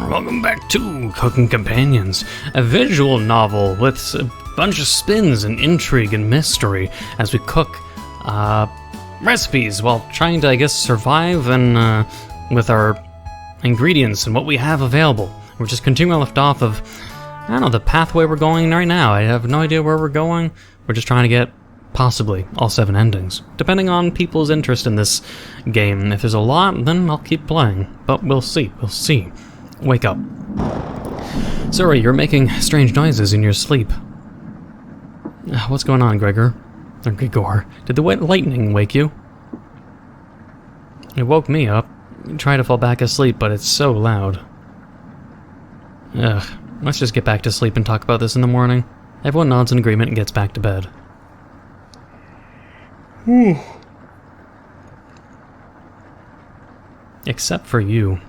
Welcome back to Cooking Companions, a visual novel with a bunch of spins and intrigue and mystery as we cook recipes while trying to, I guess, survive and with our ingredients and what we have available. We're just continuing left off of, I don't know, the pathway we're going right now. I have no idea where we're going. We're just trying to get possibly all 7 endings, depending on people's interest in this game. If there's a lot, then I'll keep playing, but we'll see. Wake up. Sorry, you're making strange noises in your sleep. What's going on, Gregor? Or Gregor? Did the lightning wake you? It woke me up. I try to fall back asleep, but it's so loud. Ugh, let's just get back to sleep and talk about this in the morning. Everyone nods in agreement and gets back to bed. Except for you.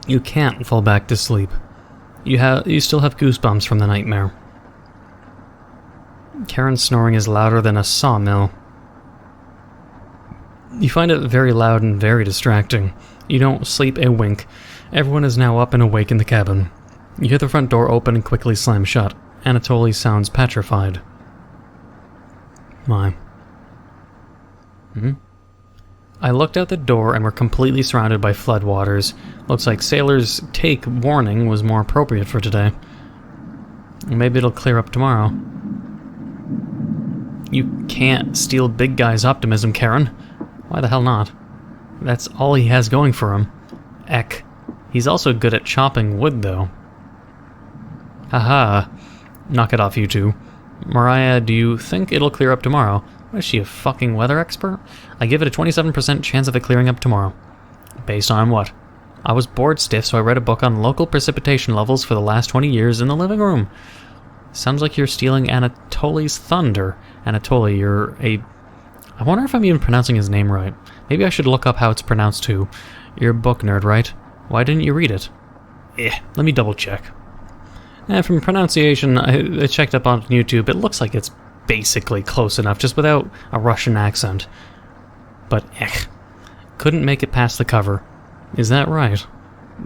You can't fall back to sleep. You still have goosebumps from the nightmare. Karen's snoring is louder than a sawmill. You find it very loud and very distracting. You don't sleep a wink. Everyone is now up and awake in the cabin. You hear the front door open and quickly slam shut. Anatoly sounds petrified. My. I looked out the door and were completely surrounded by floodwaters. Looks like sailors' take warning was more appropriate for today. Maybe it'll clear up tomorrow. You can't steal big guy's optimism, Karen. Why the hell not? That's all he has going for him. Eck. He's also good at chopping wood, though. Haha. Knock it off, you two. Mariah, do you think it'll clear up tomorrow? What is she, a fucking weather expert? I give it a 27% chance of it clearing up tomorrow. Based on what? I was bored stiff, so I read a book on local precipitation levels for the last 20 years in the living room. Sounds like you're stealing Anatoly's thunder. Anatoly, you're a... I wonder if I'm even pronouncing his name right. Maybe I should look up how it's pronounced too. You're a book nerd, right? Why didn't you read it? Let me double check. From pronunciation, I checked up on YouTube. It looks like it's basically close enough, just without a Russian accent. But couldn't make it past the cover. Is that right?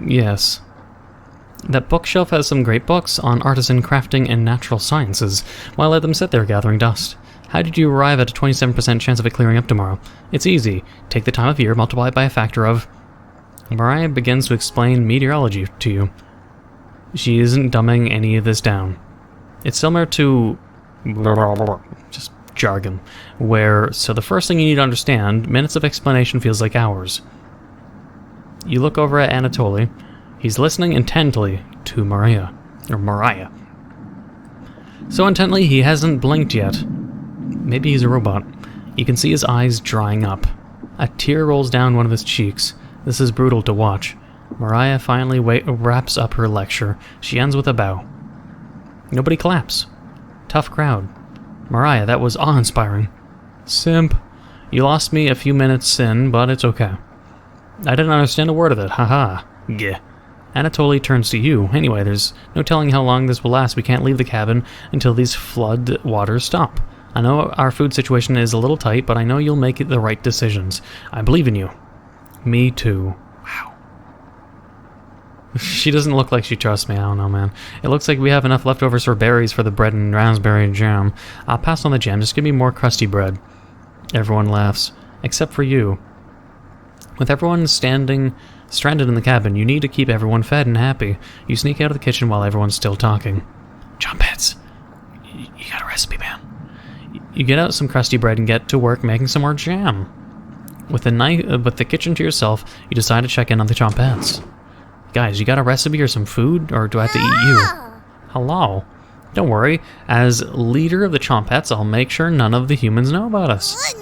Yes. That bookshelf has some great books on artisan crafting and natural sciences. Why let them sit there gathering dust? How did you arrive at a 27% chance of it clearing up tomorrow? It's easy. Take the time of year, multiply it by a factor of... Mariah begins to explain meteorology to you. She isn't dumbing any of this down. It's similar to... just jargon. So the first thing you need to understand, minutes of explanation feels like hours. You look over at Anatoly. He's listening intently to Mariah. So intently he hasn't blinked yet. Maybe he's a robot. You can see his eyes drying up. A tear rolls down one of his cheeks. This is brutal to watch. Mariah finally wraps up her lecture. She ends with a bow. Nobody claps. Tough crowd. Mariah, that was awe-inspiring. Simp. You lost me a few minutes in, but it's okay. I didn't understand a word of it, haha. Gah. Anatoly turns to you. Anyway, there's no telling how long this will last. We can't leave the cabin until these flood waters stop. I know our food situation is a little tight, but I know you'll make the right decisions. I believe in you. Me too. Wow. She doesn't look like she trusts me. I don't know, man. It looks like we have enough leftovers for berries for the bread and raspberry jam. I'll pass on the jam. Just give me more crusty bread. Everyone laughs. Except for you. With everyone stranded in the cabin, you need to keep everyone fed and happy. You sneak out of the kitchen while everyone's still talking. Chompets. You got a recipe, man. You get out some crusty bread and get to work making some more jam. With the kitchen to yourself, you decide to check in on the Chompets. Guys, you got a recipe or some food, or do I have to eat you? Hello. Don't worry. As leader of the Chompets, I'll make sure none of the humans know about us.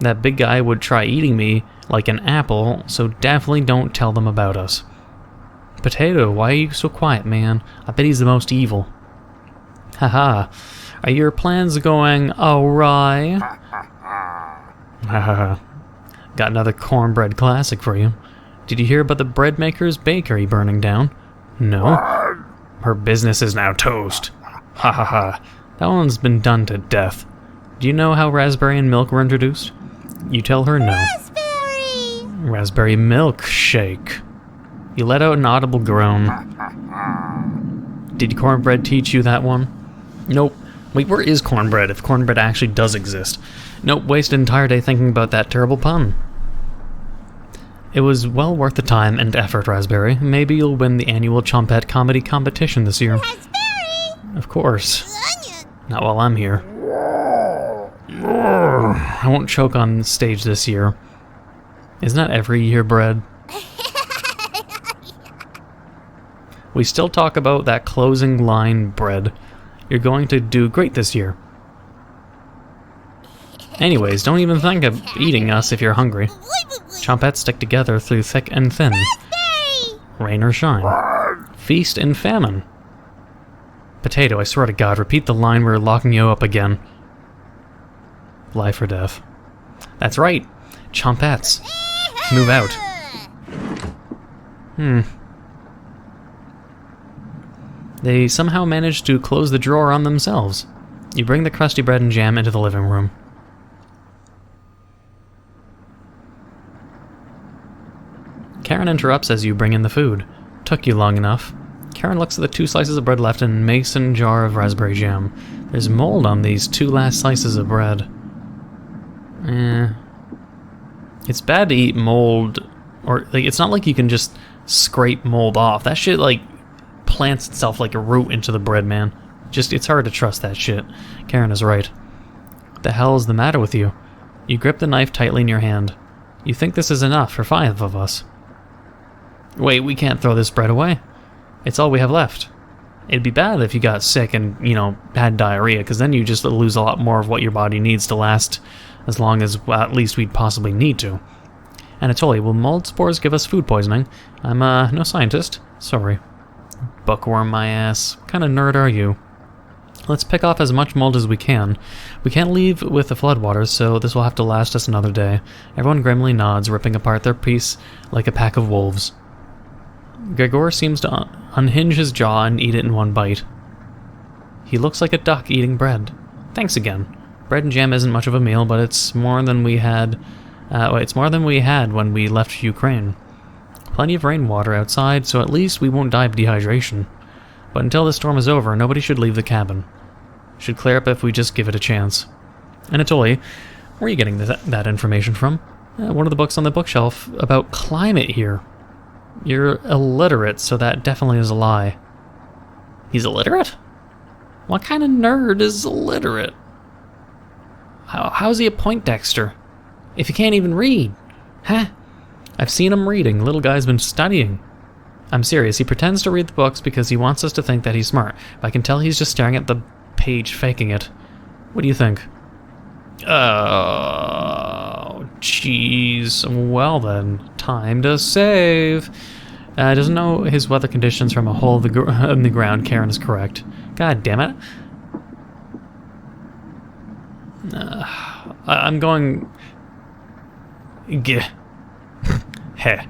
That big guy would try eating me like an apple, so definitely don't tell them about us. Potato, why are you so quiet, man? I bet he's the most evil. Haha. Are your plans going awry? Haha. Got another cornbread classic for you. Did you hear about the bread maker's bakery burning down? No. Her business is now toast. Ha ha ha. That one's been done to death. Do you know how raspberry and milk were introduced? You tell her no. Raspberry milkshake. You let out an audible groan. Did cornbread teach you that one? Nope. Wait, where is cornbread if cornbread actually does exist? Nope, wasted an entire day thinking about that terrible pun. It was well worth the time and effort, Raspberry. Maybe you'll win the annual Chompette comedy competition this year. Raspberry! Of course. Not while I'm here. I won't choke on stage this year. Isn't that every year, Bread? We still talk about that closing line, Bread. You're going to do great this year. Anyways, don't even think of eating us if you're hungry. Chompettes stick together through thick and thin. Raspberry! Rain or shine. Feast and famine. Potato, I swear to God, repeat the line, we're locking you up again. Life or death. That's right. Chompettes. Move out. They somehow managed to close the drawer on themselves. You bring the crusty bread and jam into the living room. Karen interrupts as you bring in the food. Took you long enough. Karen looks at the 2 slices of bread left in a mason jar of raspberry jam. There's mold on these 2 last slices of bread. It's bad to eat mold, or like, it's not like you can just scrape mold off. That shit like plants itself like a root into the bread, man. It's hard to trust that shit. Karen is right. What the hell is the matter with you? You grip the knife tightly in your hand. You think this is enough for 5 of us. Wait, we can't throw this bread away. It's all we have left. It'd be bad if you got sick and, had diarrhea, because then you just lose a lot more of what your body needs to last as long as, well, at least we'd possibly need to. Anatoly, will mold spores give us food poisoning? I'm, no scientist. Sorry. Bookworm my ass. What kind of nerd are you? Let's pick off as much mold as we can. We can't leave with the floodwaters, so this will have to last us another day. Everyone grimly nods, ripping apart their piece like a pack of wolves. Gregor seems to unhinge his jaw and eat it in one bite. He looks like a duck eating bread. Thanks again. Bread and jam isn't much of a meal, but it's more than we had. It's more than we had when we left Ukraine. Plenty of rainwater outside, so at least we won't die of dehydration. But until the storm is over, nobody should leave the cabin. Should clear up if we just give it a chance. Anatoly, where are you getting that information from? One of the books on the bookshelf about climate here. You're illiterate, so that definitely is a lie. He's illiterate? What kind of nerd is illiterate? How's he a Poindexter? If he can't even read? Huh? I've seen him reading. Little guy's been studying. I'm serious. He pretends to read the books because he wants us to think that he's smart. But I can tell he's just staring at the page, faking it. What do you think? Oh, jeez. Well then, time to save. Doesn't know his weather conditions from a hole in the ground. Karen is correct. God damn it. I'm going... Heh.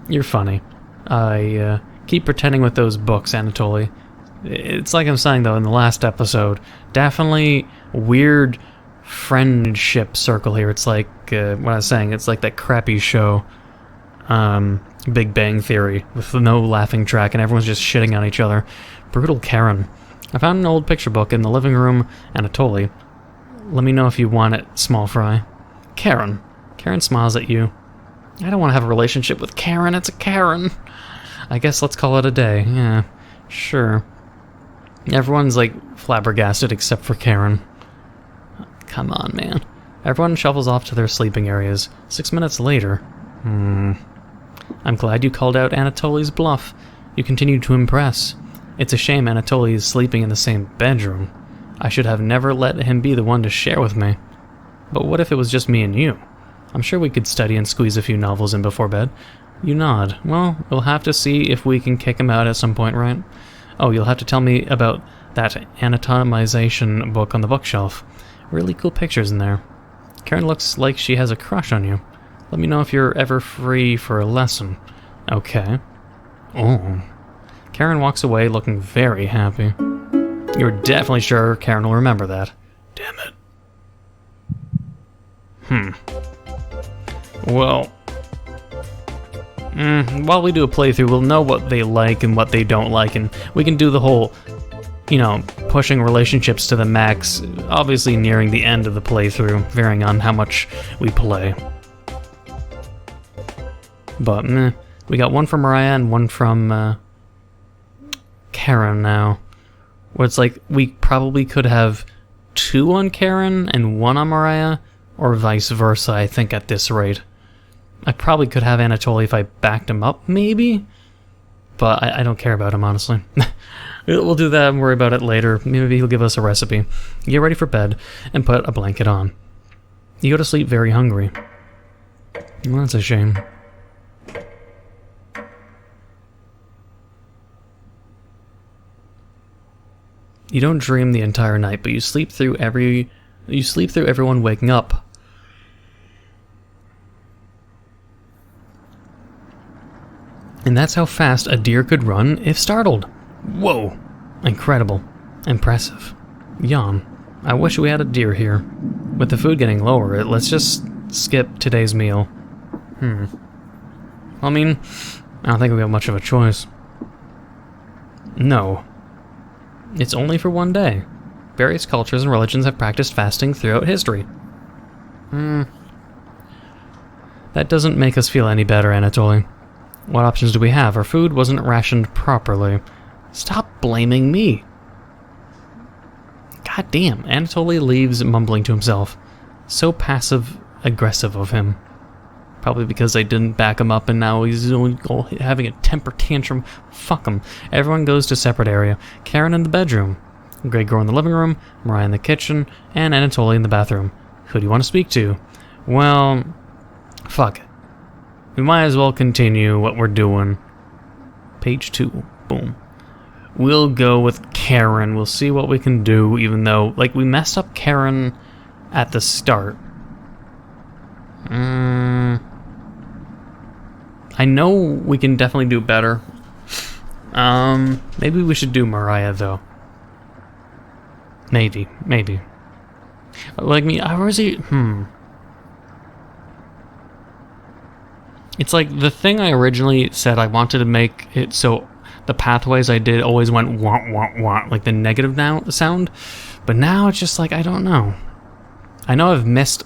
You're funny. I keep pretending with those books, Anatoly. It's like I'm saying, though, in the last episode. Definitely weird friendship circle here. It's like, what I was saying, it's like that crappy show, Big Bang Theory, with no laughing track and everyone's just shitting on each other. Brutal Karen. I found an old picture book in the living room, Anatoly. Let me know if you want it, small fry. Karen. Karen smiles at you. I don't want to have a relationship with Karen. It's a Karen. I guess let's call it a day. Yeah, sure. Everyone's like flabbergasted except for Karen. Come on, man. Everyone shuffles off to their sleeping areas. 6 minutes later. I'm glad you called out Anatoly's bluff. You continue to impress. It's a shame Anatoly is sleeping in the same bedroom. I should have never let him be the one to share with me. But what if it was just me and you? I'm sure we could study and squeeze a few novels in before bed. You nod. Well, we'll have to see if we can kick him out at some point, right? Oh, you'll have to tell me about that anatomization book on the bookshelf. Really cool pictures in there. Karen looks like she has a crush on you. Let me know if you're ever free for a lesson. Okay. Oh. Karen walks away looking very happy. You're definitely sure Karen will remember that. Damn it. Well, While we do a playthrough, we'll know what they like and what they don't like, and we can do the whole, pushing relationships to the max, obviously nearing the end of the playthrough, varying on how much we play. But, we got one from Mariah and one from, Karen now. Where it's like, we probably could have 2 on Karen and 1 on Mariah, or vice versa, I think, at this rate. I probably could have Anatoly if I backed him up, maybe? But I don't care about him, honestly. We'll do that and worry about it later. Maybe he'll give us a recipe. Get ready for bed, and put a blanket on. You go to sleep very hungry. Well, that's a shame. You don't dream the entire night, but you sleep through everyone waking up. And that's how fast a deer could run if startled. Whoa! Incredible. Impressive. Yawn. I wish we had a deer here. With the food getting lower, let's just skip today's meal. I mean, I don't think we have much of a choice. No. It's only for one day. Various cultures and religions have practiced fasting throughout history. That doesn't make us feel any better, Anatoly. What options do we have? Our food wasn't rationed properly. Stop blaming me. God damn, Anatoly leaves mumbling to himself. So passive-aggressive of him. Probably because I didn't back him up and now he's having a temper tantrum. Fuck him. Everyone goes to a separate area. Karen in the bedroom. Gregor in the living room. Mariah in the kitchen. And Anatoly in the bathroom. Who do you want to speak to? Well, fuck it. We might as well continue what we're doing. Page 2. Boom. We'll go with Karen. We'll see what we can do, even though, we messed up Karen at the start. I know we can definitely do better. Maybe we should do Mariah, though. Maybe. It's like the thing I originally said I wanted to make it so the pathways I did always went wah, wah, wah, like the negative sound. But now it's just like, I don't know. I know I've missed,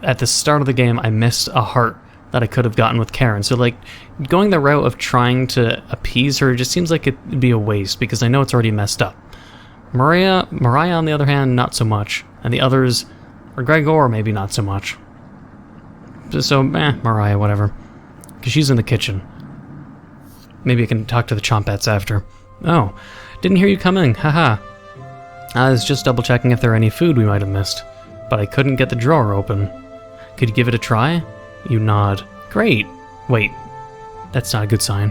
at the start of the game, I missed a heart that I could have gotten with Karen. So going the route of trying to appease her just seems like it'd be a waste because I know it's already messed up. Mariah on the other hand, not so much. And the others, or Gregor, maybe not so much. So, Mariah, whatever. Because she's in the kitchen. Maybe I can talk to the Chompettes after. Oh, didn't hear you come in, haha. I was just double checking if there were any food we might have missed. But I couldn't get the drawer open. Could you give it a try? You nod. Great. Wait, that's not a good sign.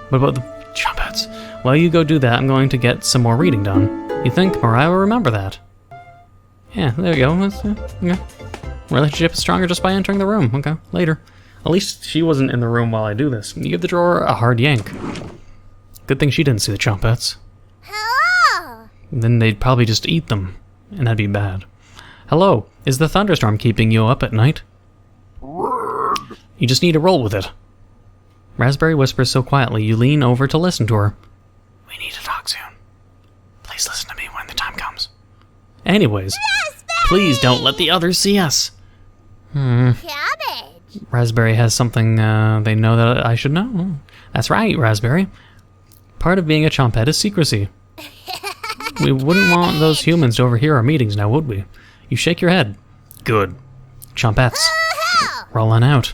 What about the Chompettes? While you go do that, I'm going to get some more reading done. You think Mariah will remember that? Yeah, there you go. Okay. Relationship is stronger just by entering the room. Okay, later. At least she wasn't in the room while I do this. You give the drawer a hard yank. Good thing she didn't see the Chompettes. Hello! Then they'd probably just eat them, and that'd be bad. Hello, is the thunderstorm keeping you up at night? You just need to roll with it. Raspberry whispers so quietly you lean over to listen to her. We need to talk soon. Please listen to me when the time comes. Anyways, please don't let the others see us. Cabbage. Raspberry has something they know that I should know. That's right, Raspberry. Part of being a Chompette is secrecy. We wouldn't want those humans to overhear our meetings now, would we? You shake your head. Good. Chompettes. Roll on out.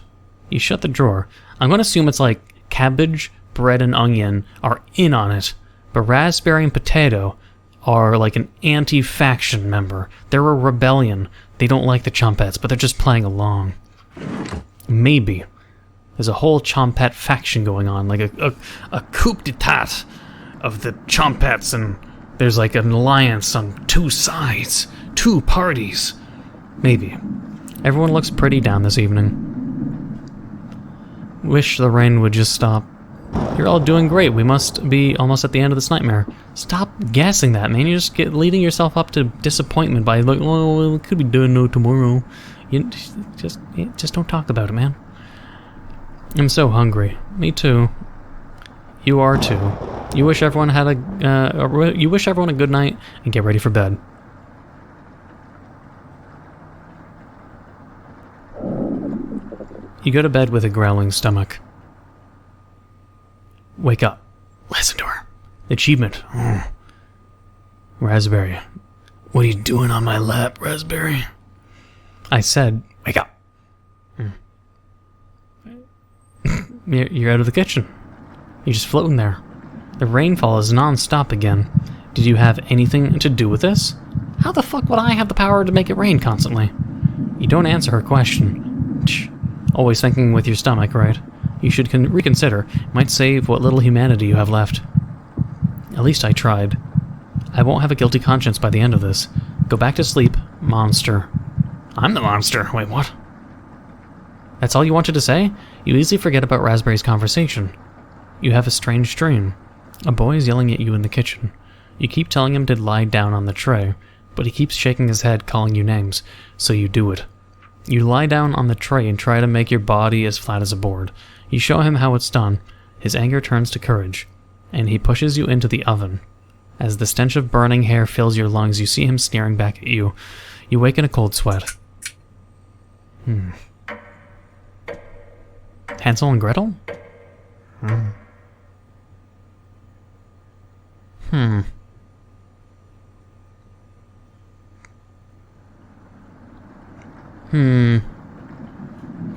You shut the drawer. I'm going to assume it's like cabbage, bread, and onion are in on it, but raspberry and potato are like an anti-faction member. They're a rebellion. They don't like the Chompettes, but they're just playing along. Maybe. There's a whole Chompette faction going on, like a coup d'etat of the Chompettes, and there's like an alliance on 2 sides, 2 parties. Maybe. Everyone looks pretty down this evening. Wish the rain would just stop. You're all doing great. We must be almost at the end of this nightmare. Stop guessing that, man. You're just leading yourself up to disappointment by like, oh, it could be done tomorrow. You just don't talk about it, man. I'm so hungry. Me too. You are too. You wish everyone had you wish everyone a good night and get ready for bed. You go to bed with a growling stomach. Wake up. Listen to her. Achievement. Raspberry. What are you doing on my lap, Raspberry? I said, wake up. You're out of the kitchen. You're just floating there. The rainfall is non-stop again. Did you have anything to do with this? How the fuck would I have the power to make it rain constantly? You don't answer her question. Always thinking with your stomach, right? You should reconsider. Might save what little humanity you have left. At least I tried. I won't have a guilty conscience by the end of this. Go back to sleep, monster. I'm the monster. Wait, what? That's all you wanted to say? You easily forget about Raspberry's conversation. You have a strange dream. A boy is yelling at you in the kitchen. You keep telling him to lie down on the tray, but he keeps shaking his head, calling you names, so you do it. You lie down on the tray and try to make your body as flat as a board. You show him how it's done. His anger turns to courage, and he pushes you into the oven. As the stench of burning hair fills your lungs, you see him sneering back at you. You wake in a cold sweat. Hansel and Gretel?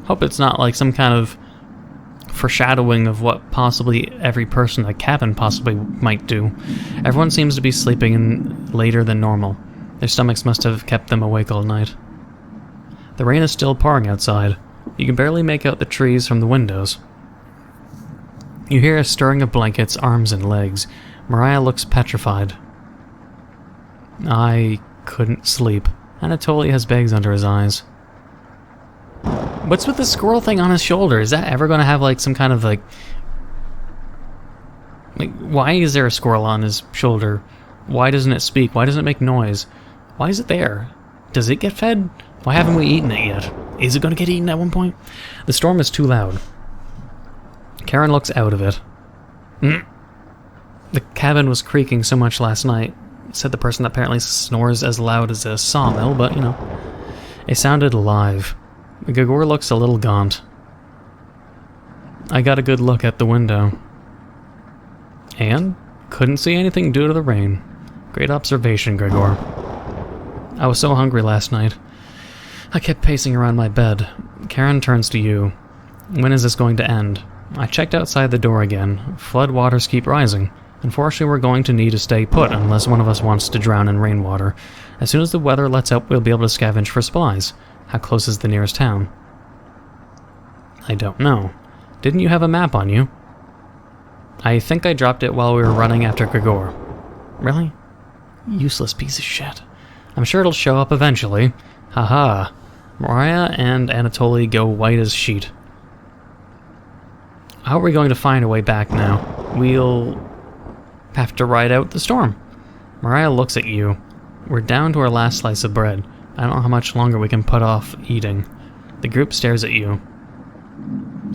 Hope it's not like some kind of foreshadowing of what possibly every person in the cabin possibly might do. Everyone seems to be sleeping in later than normal. Their stomachs must have kept them awake all night. The rain is still pouring outside. You can barely make out the trees from the windows. You hear a stirring of blankets, arms, and legs. Mariah looks petrified. I couldn't sleep. Anatoly has bags under his eyes. What's with the squirrel thing on his shoulder? Is that ever going to have like some kind of like... Why is there a squirrel on his shoulder? Why doesn't it speak? Why doesn't it make noise? Why is it there? Does it get fed? Why haven't we eaten it yet? Is it going to get eaten at one point? The storm is too loud. Karen looks out of it. The cabin was creaking so much last night, said the person that apparently snores as loud as a sawmill, but, you know, it sounded alive. Gregor looks a little gaunt. I got a good look at the window. And couldn't see anything due to the rain. Great observation, Gregor. I was so hungry last night. I kept pacing around my bed. Karen turns to you. When is this going to end? I checked outside the door again. Flood waters keep rising. Unfortunately, we're going to need to stay put unless one of us wants to drown in rainwater. As soon as the weather lets up, we'll be able to scavenge for supplies. How close is the nearest town? I don't know. Didn't you have a map on you? I think I dropped it while we were running after Gregor. Really? Useless piece of shit. I'm sure it'll show up eventually. Haha. Mariah and Anatoly go white as sheet. How are we going to find a way back now? We'll have to ride out the storm. Mariah looks at you. We're down to our last slice of bread. I don't know how much longer we can put off eating. The group stares at you.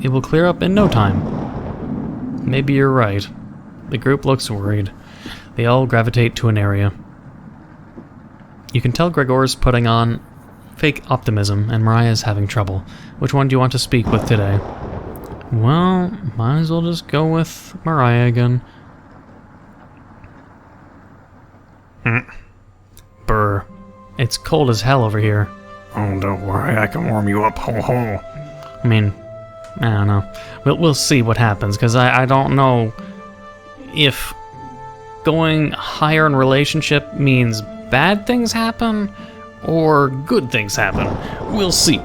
It will clear up in no time. Maybe you're right. The group looks worried. They all gravitate to an area. You can tell Gregor's putting on fake optimism and Mariah's having trouble. Which one do you want to speak with today? Well, might as well just go with Mariah again. Brr. It's cold as hell over here. Oh, don't worry, I can warm you up, ho ho. I mean, I don't know. We'll see what happens, because I don't know if going higher in relationship means bad things happen or good things happen. We'll see.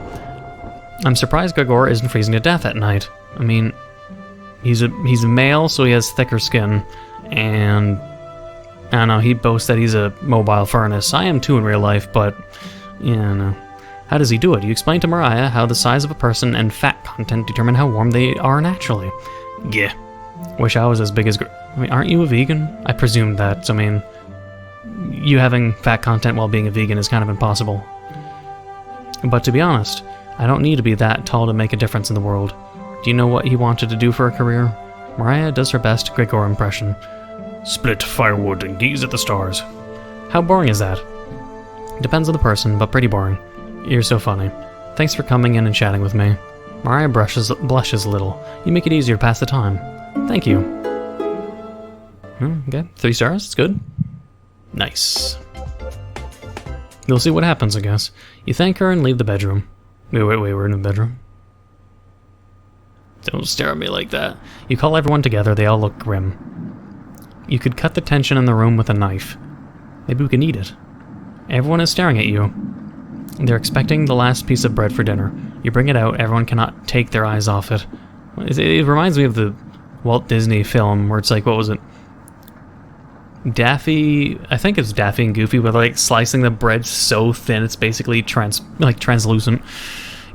I'm surprised Gregor isn't freezing to death at night. I mean, he's a male, so he has thicker skin, and I don't know, he boasts that he's a mobile furnace. I am too in real life, but, yeah, no. How does he do it? You explain to Mariah how the size of a person and fat content determine how warm they are naturally. Yeah. Wish I was as big as... I mean, aren't you a vegan? I presumed that, so I mean... You having fat content while being a vegan is kind of impossible. But to be honest, I don't need to be that tall to make a difference in the world. Do you know what he wanted to do for a career? Mariah does her best Gregor impression. Split firewood and gaze at the stars. How boring is that? Depends on the person, but pretty boring. You're so funny. Thanks for coming in and chatting with me. Mariah blushes a little. You make it easier to pass the time. Thank you. Okay, 3 stars, it's good. Nice. You'll see what happens, I guess. You thank her and leave the bedroom. Wait, we're in the bedroom? Don't stare at me like that. You call everyone together, they all look grim. You could cut the tension in the room with a knife. Maybe we can eat it. Everyone is staring at you. They're expecting the last piece of bread for dinner. You bring it out, everyone cannot take their eyes off it. It reminds me of the Walt Disney film where it's like, what was it? Daffy, I think it's Daffy and Goofy, where they're like slicing the bread so thin it's basically translucent.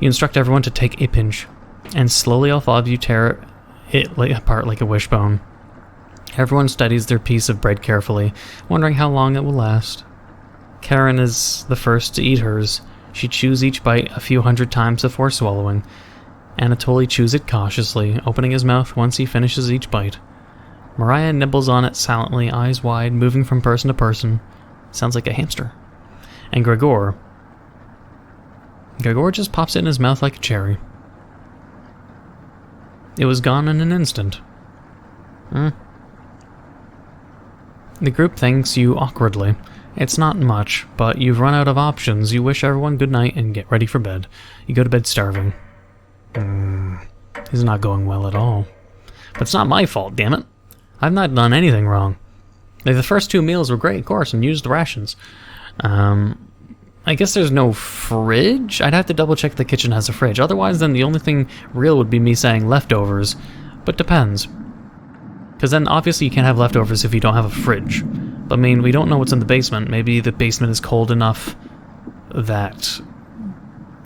You instruct everyone to take a pinch, and slowly all 5 of you tear it apart like a wishbone. Everyone studies their piece of bread carefully, wondering how long it will last. Karen is the first to eat hers. She chews each bite a few hundred times before swallowing. Anatoly chews it cautiously, opening his mouth once he finishes each bite. Mariah nibbles on it silently, eyes wide, moving from person to person. Sounds like a hamster. And Gregor just pops it in his mouth like a cherry. It was gone in an instant. The group thanks you awkwardly. It's not much, but you've run out of options. You wish everyone good night and get ready for bed. You go to bed starving. This is not going well at all. But it's not my fault, damn it. I've not done anything wrong. Like, the first 2 meals were great, of course, and used the rations. I guess there's no fridge? I'd have to double check the kitchen has a fridge. Otherwise, then the only thing real would be me saying leftovers. But depends. Because then, obviously, you can't have leftovers if you don't have a fridge. But, I mean, we don't know what's in the basement. Maybe the basement is cold enough that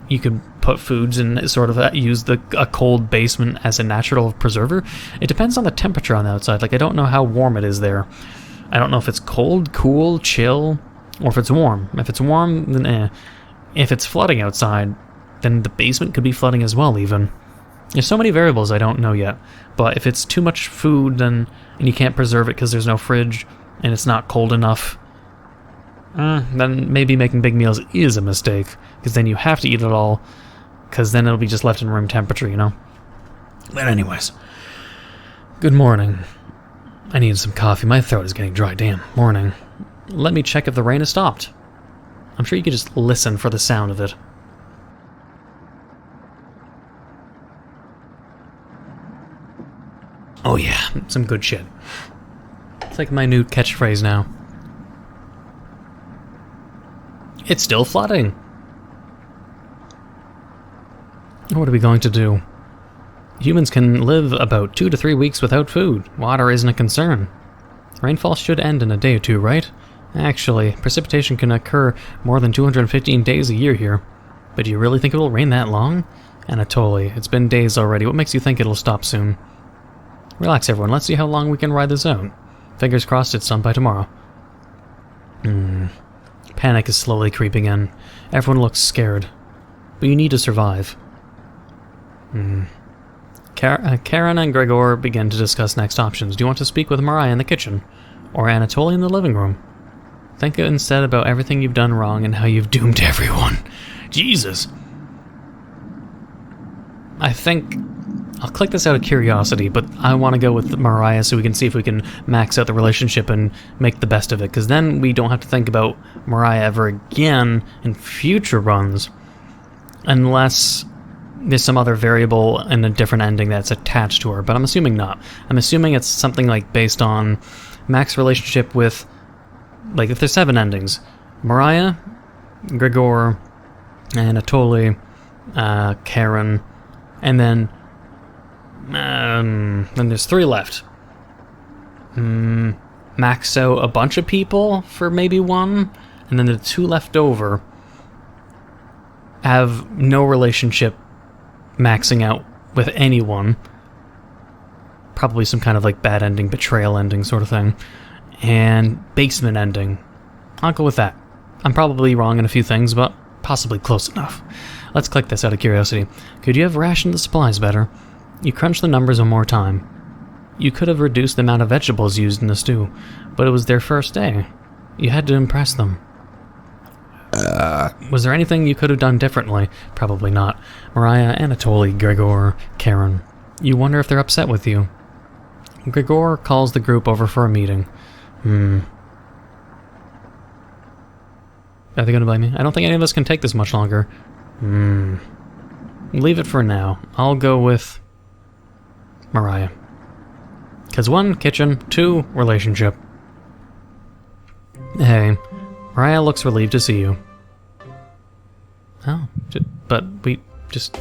you could put foods and sort of use a cold basement as a natural preserver. It depends on the temperature on the outside. Like, I don't know how warm it is there. I don't know if it's cold, cool, chill, or if it's warm. If it's warm, then eh. If it's flooding outside, then the basement could be flooding as well, even. There's so many variables I don't know yet. But if it's too much food, then and you can't preserve it because there's no fridge, and it's not cold enough, then maybe making big meals is a mistake, because then you have to eat it all, because then it'll be just left in room temperature, you know? But anyways, good morning. I need some coffee. My throat is getting dry. Damn, morning. Let me check if the rain has stopped. I'm sure you could just listen for the sound of it. Oh yeah, some good shit. It's like my new catchphrase now. It's still flooding. What are we going to do? Humans can live about 2 to 3 weeks without food. Water isn't a concern. Rainfall should end in a day or 2, right? Actually, precipitation can occur more than 215 days a year here. But do you really think it will rain that long? Anatoly, it's been days already. What makes you think it'll stop soon? Relax, everyone. Let's see how long we can ride this out. Fingers crossed it's done by tomorrow. Panic is slowly creeping in. Everyone looks scared. But you need to survive. Karen and Gregor begin to discuss next options. Do you want to speak with Mariah in the kitchen? Or Anatoly in the living room? Think instead about everything you've done wrong and how you've doomed everyone. Jesus! I think I'll click this out of curiosity, but I want to go with Mariah so we can see if we can max out the relationship and make the best of it, because then we don't have to think about Mariah ever again in future runs, unless there's some other variable and a different ending that's attached to her, but I'm assuming not. I'm assuming it's something like based on Mac's relationship with, like, if there's 7 endings, Mariah, Gregor, Anatoly, Karen, and then there's 3 left. Max out a bunch of people for maybe 1, and then the 2 left over have no relationship maxing out with anyone. Probably some kind of like bad ending, betrayal ending sort of thing. And basement ending. I'll go with that. I'm probably wrong in a few things, but possibly close enough. Let's click this out of curiosity. Could you have rationed the supplies better? You crunched the numbers one more time. You could have reduced the amount of vegetables used in the stew, but it was their first day. You had to impress them. Was there anything you could have done differently? Probably not. Mariah, Anatoly, Gregor, Karen. You wonder if they're upset with you. Gregor calls the group over for a meeting. Are they going to blame me? I don't think any of us can take this much longer. Leave it for now. I'll go with Mariah. 'Cause 1, kitchen, 2, relationship. Hey, Mariah looks relieved to see you. Oh, but we just...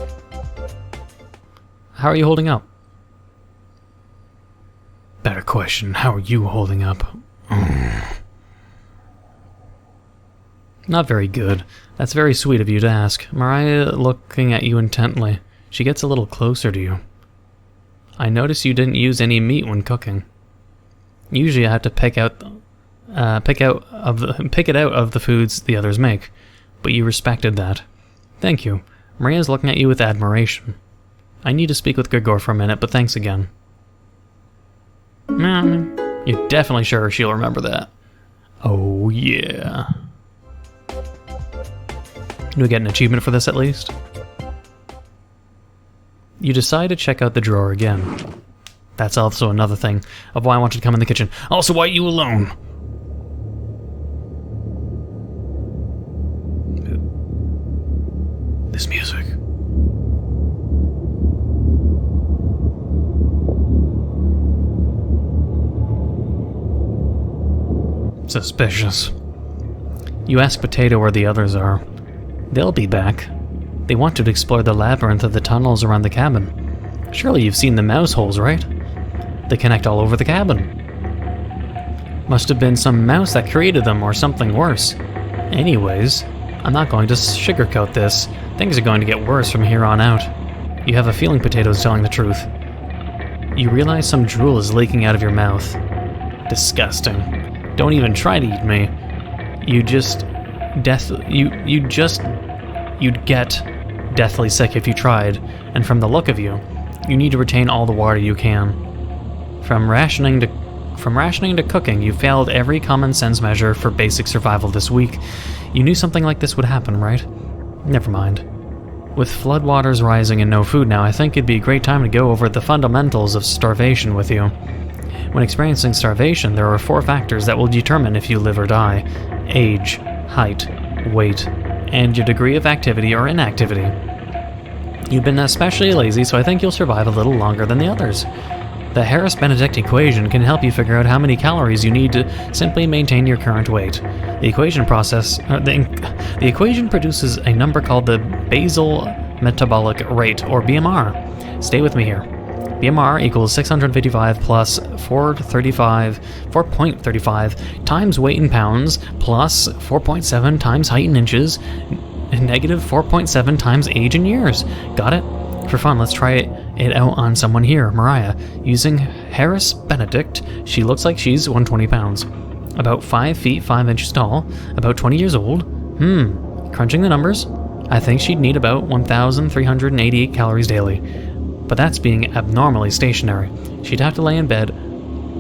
How are you holding up? Better question, how are you holding up? Not very good. That's very sweet of you to ask. Mariah looking at you intently. She gets a little closer to you. I noticed you didn't use any meat when cooking. Usually I have to pick it out of the foods the others make, but you respected that. Thank you. Maria's looking at you with admiration. I need to speak with Gregor for a minute, but thanks again. You're definitely sure she'll remember that. Oh yeah. Do we get an achievement for this at least? You decide to check out the drawer again. That's also another thing of why I want you to come in the kitchen. Also why you alone. This music. Suspicious. You ask Potato where the others are. They'll be back. They want to explore the labyrinth of the tunnels around the cabin. Surely you've seen the mouse holes, right? They connect all over the cabin. Must have been some mouse that created them or something worse. Anyways, I'm not going to sugarcoat this. Things are going to get worse from here on out. You have a feeling Potato's telling the truth. You realize some drool is leaking out of your mouth. Disgusting. Don't even try to eat me. You'd get deathly sick if you tried, and from the look of you, you need to retain all the water you can. From rationing to cooking, you failed every common sense measure for basic survival this week. You knew something like this would happen, right? Never mind. With floodwaters rising and no food now, I think it'd be a great time to go over the fundamentals of starvation with you. When experiencing starvation, there are 4 factors that will determine if you live or die: age, height, weight, and your degree of activity or inactivity. You've been especially lazy, so I think you'll survive a little longer than the others. The Harris-Benedict equation can help you figure out how many calories you need to simply maintain your current weight. The equation produces a number called the basal metabolic rate, or BMR. Stay with me here. BMR equals 655 plus 4.35 times weight in pounds plus 4.7 times height in inches and negative 4.7 times age in years. Got it? For fun, let's try it out on someone here, Mariah. Using Harris-Benedict, she looks like she's 120 pounds. About 5 feet 5 inches tall, about 20 years old. Crunching the numbers, I think she'd need about 1,388 calories daily. But that's being abnormally stationary. She'd have to lay in bed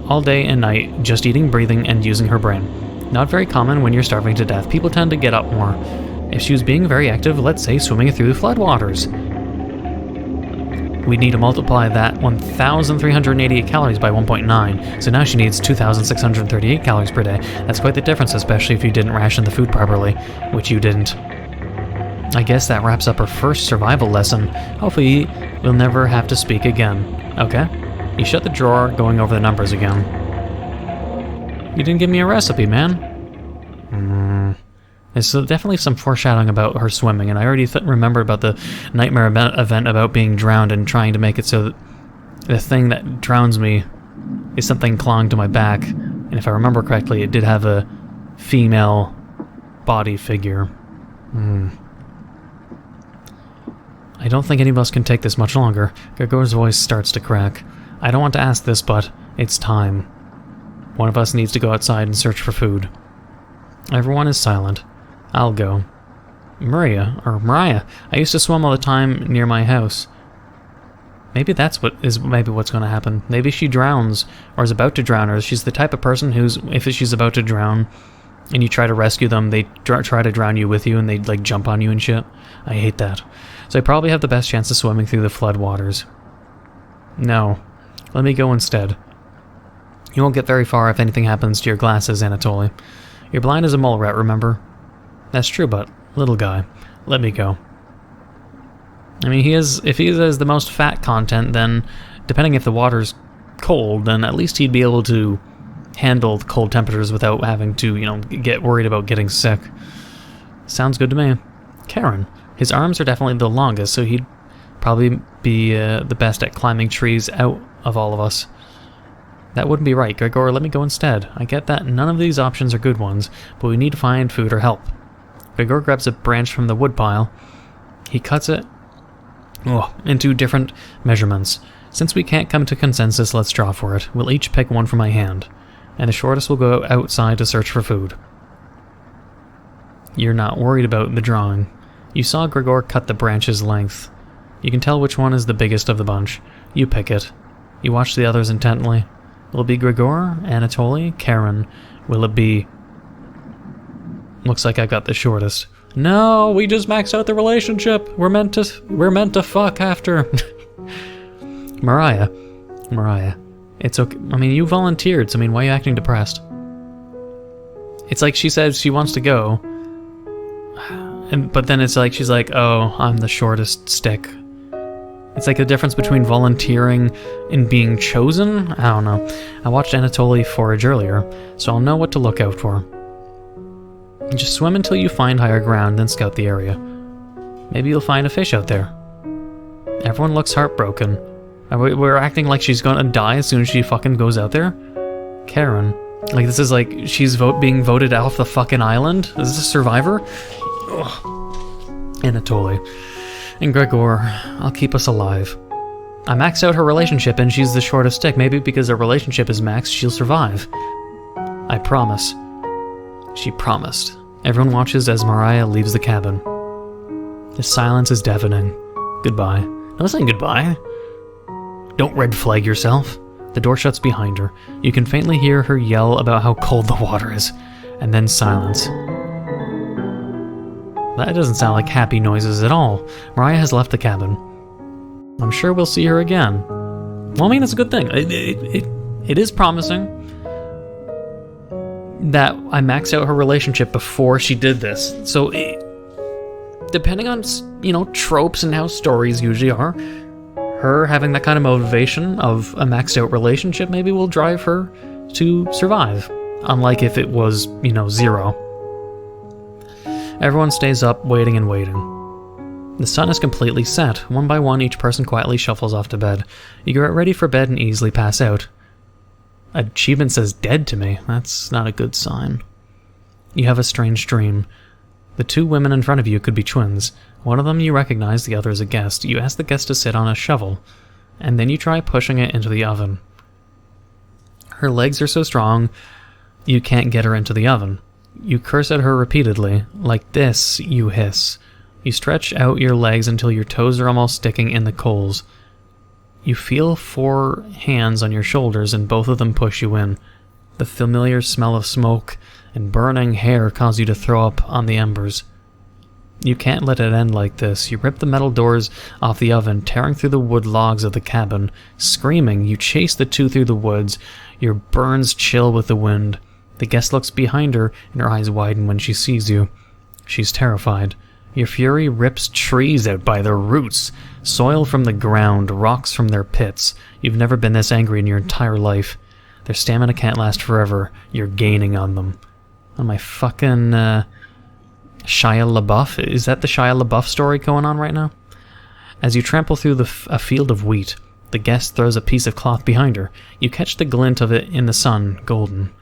all day and night, just eating, breathing, and using her brain. Not very common when you're starving to death. People tend to get up more. If she was being very active, let's say swimming through the floodwaters, we'd need to multiply that 1,388 calories by 1.9, so now she needs 2,638 calories per day. That's quite the difference, especially if you didn't ration the food properly, which you didn't. I guess that wraps up our first survival lesson. Hopefully, we'll never have to speak again. Okay? You shut the drawer, going over the numbers again. You didn't give me a recipe, man. There's definitely some foreshadowing about her swimming, and I already remembered about the nightmare event about being drowned and trying to make it so that the thing that drowns me is something clawing to my back. And if I remember correctly, it did have a female body figure. I don't think any of us can take this much longer. Gregor's voice starts to crack. I don't want to ask this, but it's time. One of us needs to go outside and search for food. Everyone is silent. I'll go. Mariah, I used to swim all the time near my house. Maybe that's what's going to happen. Maybe she drowns, or is about to drown, or she's the type of person who's, if she's about to drown, and you try to rescue them, they try to drown you with you, and they like jump on you and shit. I hate that. So I probably have the best chance of swimming through the flood waters. No. Let me go instead. You won't get very far if anything happens to your glasses, Anatoly. You're blind as a mole rat, remember? That's true, but little guy, let me go. I mean, if he has the most fat content, then depending if the water's cold, then at least he'd be able to handle the cold temperatures without having to, you know, get worried about getting sick. Sounds good to me. Karen, his arms are definitely the longest, so he'd probably be the best at climbing trees out of all of us. That wouldn't be right, Gregor. Let me go instead. I get that none of these options are good ones, but we need to find food or help. Gregor grabs a branch from the woodpile. He cuts it into different measurements. Since we can't come to consensus, let's draw for it. We'll each pick one from my hand, and the shortest will go outside to search for food. You're not worried about the drawing. You saw Gregor cut the branch's length. You can tell which one is the biggest of the bunch. You pick it. You watch the others intently. Will it be Gregor, Anatoly, Karen? Will it be... Looks like I got the shortest. No, we just maxed out the relationship. We're meant to fuck after. Mariah, it's okay. I mean, you volunteered, so I mean, why are you acting depressed? It's like she says she wants to go, but then it's like she's like, oh, I'm the shortest stick. It's like the difference between volunteering and being chosen. I don't know. I watched Anatoly forage earlier, so I'll know what to look out for. Just swim until you find higher ground, then scout the area. Maybe you'll find a fish out there. Everyone looks heartbroken. We're acting like she's gonna die as soon as she fucking goes out there? Karen. Like, this is like, she's being voted off the fucking island? Is this a survivor? Ugh. Anatoly. And Gregor, I'll keep us alive. I maxed out her relationship and she's the shortest stick. Maybe because her relationship is maxed, she'll survive. I promise. She promised. Everyone watches as Mariah leaves the cabin. The silence is deafening. Goodbye. No, saying goodbye. Don't red flag yourself. The door shuts behind her. You can faintly hear her yell about how cold the water is. And then silence. That doesn't sound like happy noises at all. Mariah has left the cabin. I'm sure we'll see her again. Well, I mean, that's a good thing. It is promising that I maxed out her relationship before she did this. So, depending on, you know, tropes and how stories usually are, her having that kind of motivation of a maxed out relationship maybe will drive her to survive. Unlike if it was, you know, 0. Everyone stays up, waiting and waiting. The sun is completely set. One by one, each person quietly shuffles off to bed. You get ready for bed and easily pass out. Achievement says dead to me. That's not a good sign. You have a strange dream. The 2 women in front of you could be twins. One of them you recognize, the other is a guest. You ask the guest to sit on a shovel, and then you try pushing it into the oven. Her legs are so strong, you can't get her into the oven. You curse at her repeatedly. Like this, you hiss. You stretch out your legs until your toes are almost sticking in the coals. You feel 4 hands on your shoulders and both of them push you in. The familiar smell of smoke and burning hair cause you to throw up on the embers. You can't let it end like this. You rip the metal doors off the oven, tearing through the wood logs of the cabin. Screaming, you chase the 2 through the woods. Your burns chill with the wind. The guest looks behind her and her eyes widen when she sees you. She's terrified. Your fury rips trees out by their roots, soil from the ground, rocks from their pits. You've never been this angry in your entire life. Their stamina can't last forever. You're gaining on them. On my fucking, Shia LaBeouf? Is that the Shia LaBeouf story going on right now? As you trample through a field of wheat, the guest throws a piece of cloth behind her. You catch the glint of it in the sun, golden.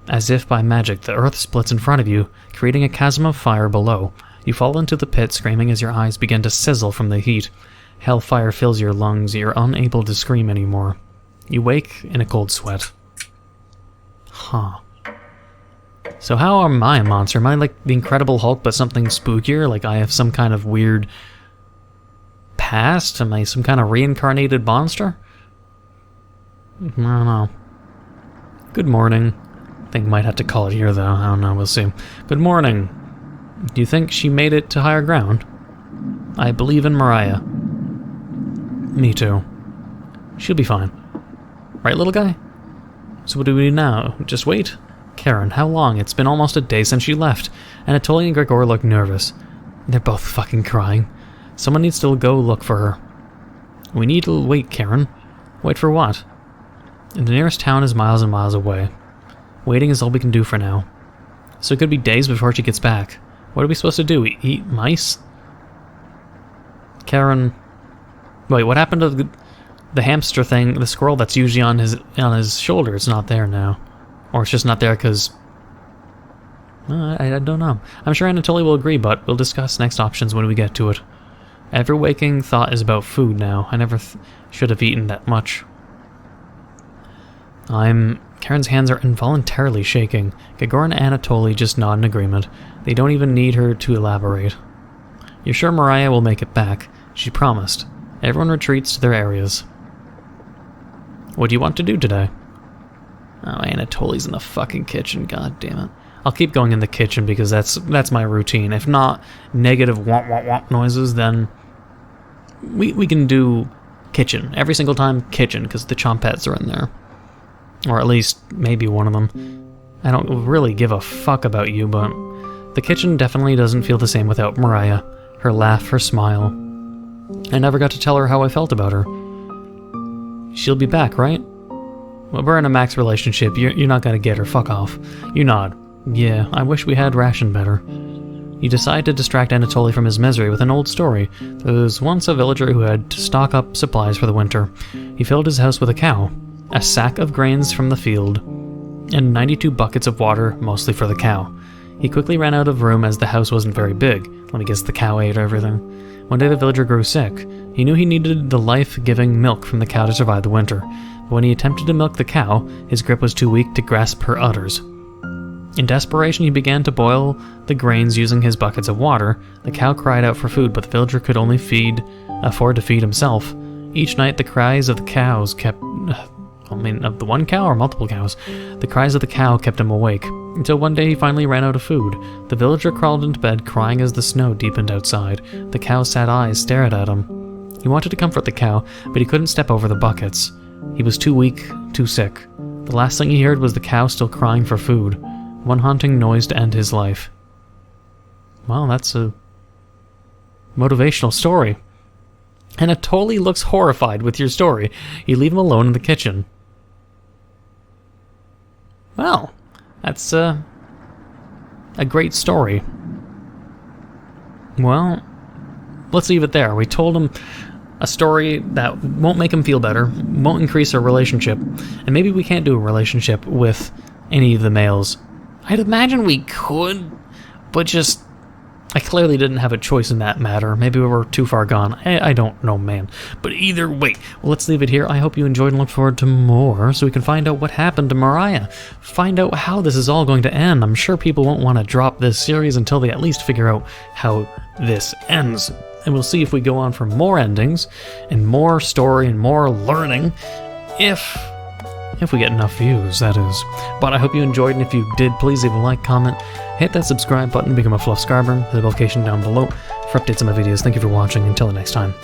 As if by magic, the earth splits in front of you, creating a chasm of fire below. You fall into the pit, screaming as your eyes begin to sizzle from the heat. Hellfire fills your lungs, you're unable to scream anymore. You wake in a cold sweat. Huh. So how am I a monster? Am I like the Incredible Hulk, but something spookier? Like I have some kind of weird past? Am I some kind of reincarnated monster? I don't know. Good morning. I think I might have to call it here, though. I don't know. We'll see. Good morning. Do you think she made it to higher ground? I believe in Mariah. Me too. She'll be fine. Right, little guy? So what do we do now? Just wait? Karen, how long? It's been almost a day since she left. Anatoly and Grigor look nervous. They're both fucking crying. Someone needs to go look for her. We need to wait, Karen. Wait for what? The nearest town is miles and miles away. Waiting is all we can do for now. So it could be days before she gets back. What are we supposed to do? Eat mice? Karen... Wait, what happened to the hamster thing? The squirrel that's usually on his shoulder. It's not there now. Or it's just not there because... I don't know. I'm sure Anatoly will agree, but we'll discuss next options when we get to it. Every waking thought is about food now. I never should have eaten that much. Karen's hands are involuntarily shaking. Grigor and Anatoly just nod in agreement. They don't even need her to elaborate. You're sure Mariah will make it back? She promised. Everyone retreats to their areas. What do you want to do today? Oh, Anatoly's in the fucking kitchen, god damn it. I'll keep going in the kitchen because that's my routine. If not negative womp womp womp noises, then we can do kitchen. Every single time, kitchen, because the chompettes are in there. Or at least, maybe one of them. I don't really give a fuck about you, but the kitchen definitely doesn't feel the same without Mariah. Her laugh, her smile. I never got to tell her how I felt about her. She'll be back, right? Well, we're in a max relationship. You're not gonna get her. Fuck off. You nod. Yeah, I wish we had rationed better. You decide to distract Anatoly from his misery with an old story. There was once a villager who had to stock up supplies for the winter. He filled his house with a cow, a sack of grains from the field, and 92 buckets of water, mostly for the cow. He quickly ran out of room as the house wasn't very big. Let me guess, the cow ate everything. One day the villager grew sick. He knew he needed the life-giving milk from the cow to survive the winter. But when he attempted to milk the cow, his grip was too weak to grasp her udders. In desperation, he began to boil the grains using his buckets of water. The cow cried out for food, but the villager could only afford to feed himself. Each night, the cries of the cows kept... of the one cow or multiple cows? The cries of the cow kept him awake, until one day he finally ran out of food. The villager crawled into bed, crying as the snow deepened outside. The cow's sad eyes stared at him. He wanted to comfort the cow, but he couldn't step over the buckets. He was too weak, too sick. The last thing he heard was the cow still crying for food. One haunting noise to end his life. Well, that's a motivational story. Anatoly looks horrified with your story. You leave him alone in the kitchen. Well, that's a great story. Well, let's leave it there. We told him a story that won't make him feel better, won't increase our relationship, and maybe we can't do a relationship with any of the males. I'd imagine we could, but just... I clearly didn't have a choice in that matter. Maybe we were too far gone. I don't know, man. But either way, well, let's leave it here. I hope you enjoyed and look forward to more, so we can find out what happened to Mariah. Find out how this is all going to end. I'm sure people won't want to drop this series until they at least figure out how this ends. And we'll see if we go on for more endings, and more story, and more learning, if we get enough views, that is. But I hope you enjoyed, and if you did, please leave a like, comment, hit that subscribe button, become a fluff scriber, hit the notification down below for updates on my videos. Thank you for watching. Until the next time.